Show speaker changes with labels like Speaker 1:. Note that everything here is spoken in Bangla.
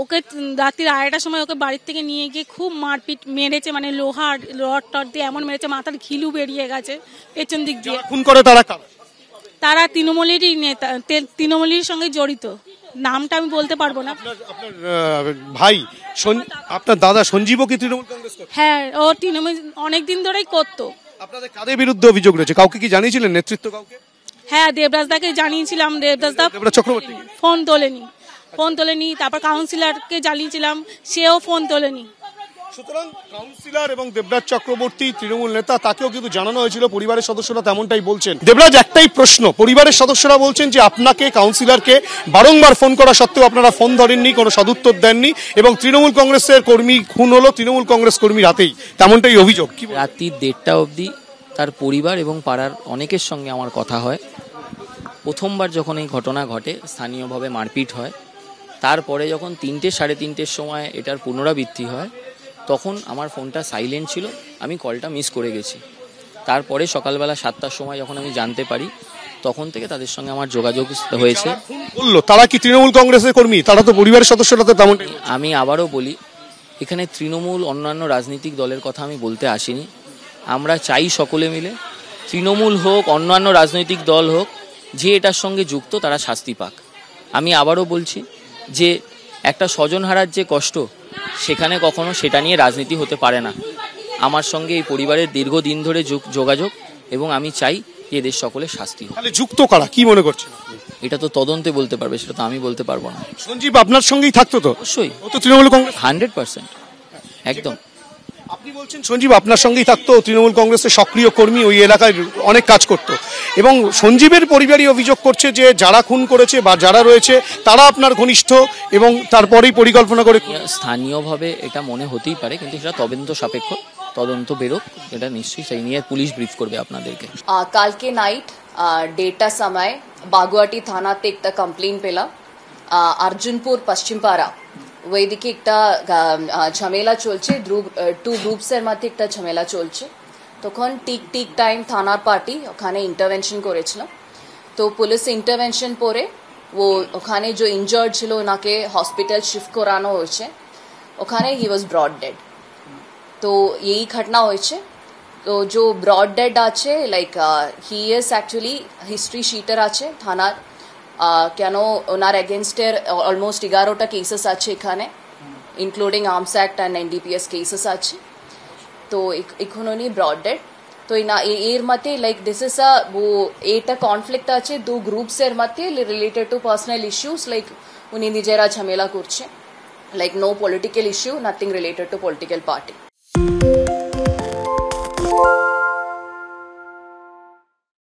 Speaker 1: ওকে রাত্রির 2:30টার সময় ওকে বাড়ির থেকে নিয়ে গিয়ে খুব মারপিট মেরেছে, মানে লোহার রড টড দিয়ে এমন মেরেছে, মাথার ঘিলু বেরিয়ে গেছে পেছন দিক দিয়ে।
Speaker 2: খুন করে তারা
Speaker 1: তৃণমূলেরই নেতা, তৃণমূলের সঙ্গে জড়িত। নামটা আমি বলতে পারবো না।
Speaker 2: আপনার ভাই, আপনার দাদা সঞ্জীবও কি তৃণমূল কংগ্রেস করতো?
Speaker 1: হ্যাঁ, ও তৃণমূল অনেকদিন ধরেই করতো।
Speaker 2: আপনাদের কাদের বিরুদ্ধে অভিযোগ রয়েছে? কাউকে কি জানিয়েছিলেন, নেতৃত্ব কাউকে?
Speaker 1: হ্যাঁ, দেবরাজ দাকে জানিয়েছিলাম। দেবরাজ
Speaker 2: চক্রবর্তী
Speaker 1: ফোন তোলেনি। তারপর কাউন্সিলরকে জানিয়েছিলাম, সেও ফোন তোলেনি।
Speaker 2: সুতরাং কাউন্সিলর এবং দেবরাজ চক্রবর্তী তৃণমূল নেতা, তাকেও কিন্তু জানানো হয়েছিল। পরিবারের সদস্যরা তেমনটাই বলছেন। দেবরাজ, একটাই প্রশ্ন, পরিবারের সদস্যরা বলছেন যে আপনাকে, কাউন্সিলরকে বারংবার ফোন করা সত্ত্বেও আপনারা ফোন ধরেননি, কোনো সদুত্তর দেননি, এবং তৃণমূল কংগ্রেসের কর্মী খুন হলো তৃণমূল কংগ্রেস কর্মী রাতেই, তেমনটাই অভিযোগ।
Speaker 3: রাত্রি 1:30টা অবধি তার পরিবার এবং পাড়ার অনেকের সঙ্গে আমার কথা হয়। প্রথমবার যখন এই ঘটনা ঘটে, স্থানীয়ভাবে মারপিট হয়, তারপরে যখন 3টে সাড়ে 3টের সময় এটার পুনরাবৃত্তি হয়, তখন আমার ফোনটা সাইলেন্ট ছিল, আমি কলটা মিস করে গেছি। তারপরে সকালবেলা 7টার সময় যখন আমি জানতে পারি, তখন থেকে তাদের সঙ্গে আমার যোগাযোগ হয়েছে।
Speaker 2: বললো তারা কি তৃণমূল কংগ্রেসের কর্মী? তারা তো পরিবারের সদস্যরা তো তেমন।
Speaker 3: আমি আবারও বলি, এখানে তৃণমূল অন্যান্য রাজনৈতিক দলের কথা আমি বলতে আসিনি। আমরা চাই সকলে মিলে, তৃণমূল হোক, অন্যান্য রাজনৈতিক দল হোক, যে এটার সঙ্গে যুক্ত তারা শাস্তি পাক। আমি আবারও বলছি যে একটা স্বজন হারার যে কষ্ট, সেখানে কখনো সেটা নিয়ে রাজনীতি হতে পারে না। আমার সঙ্গে এই পরিবারের দীর্ঘদিন ধরে যোগাযোগ, এবং আমি চাই যে এদের সকলে শাস্তি হোক।
Speaker 2: যুক্ত কারা, কি মনে করছেন?
Speaker 3: এটা তো তদন্তে বলতে পারবে, সেটা তো আমি বলতে পারবো না।
Speaker 2: সঞ্জীব আপনার সঙ্গেই থাকতো তো?
Speaker 3: অবশ্যই,
Speaker 2: ও তো তৃণমূল কংগ্রেস
Speaker 3: 100%, একদম।
Speaker 2: আপনি বলছেন সঞ্জীব আপনার সঙ্গেই থাকতো, তৃণমূল কংগ্রেসের সক্রিয় কর্মী, ওই এলাকায় অনেক কাজ করত, এবং সঞ্জীবের পরিবারই অভিযোগ করছে যে যারা খুন করেছে বা যারা রয়েছে তারা আপনার ঘনিষ্ঠ, এবং তারপরেই পরিকল্পনা করে।
Speaker 3: স্থানীয়ভাবে এটা মনে হতেই পারে, কিন্তু সেটা তদন্ত সাপেক্ষ, তদন্ত বেরোক, এটা নিশ্চয়ই সেই নিয়ে পুলিশ ব্রিফ করবে আপনাদেরকে।
Speaker 4: কালকে নাইট 1:30টার সময় বাগুয়াটি থানাতে একটা কমপ্লেন পেলাম, अर्जुनपुर पश्चिम पारा ওইদিকে একটা ঝামেলা চলছে, টু গ্রুপসের মধ্যে একটা ঝামেলা চলছে। তখন ঠিক টাইম থানার পার্টি ওখানে ইন্টারভেনশন করেছিল। তো পুলিশ ইন্টারভেনশন পরে ওখানে যে ইনজার্ড ছিল ওনাকে হসপিটাল শিফট করানো হয়েছে। ওখানে হি ওয়াজ ব্রড ডেড। তো এই ঘটনা হয়েছে। তো যে ব্রড ডেড আছে, like he is actually history sheeter আছে থানার, কেন ওনার এগেনস্টের অলমোস্ট 11টা কেসেস আছে এখানে, including arms act and NDPS cases আছে। তো এখন উনি ব্রড ডেড। তো এর মধ্যে লাইক দিস ইজ এটা কনফ্লিক্ট আছে দু গ্রুপসের মধ্যে related to personal issues, like উনি নিজেরা ঝামেলা করছে, like no political issue, nothing related to political party.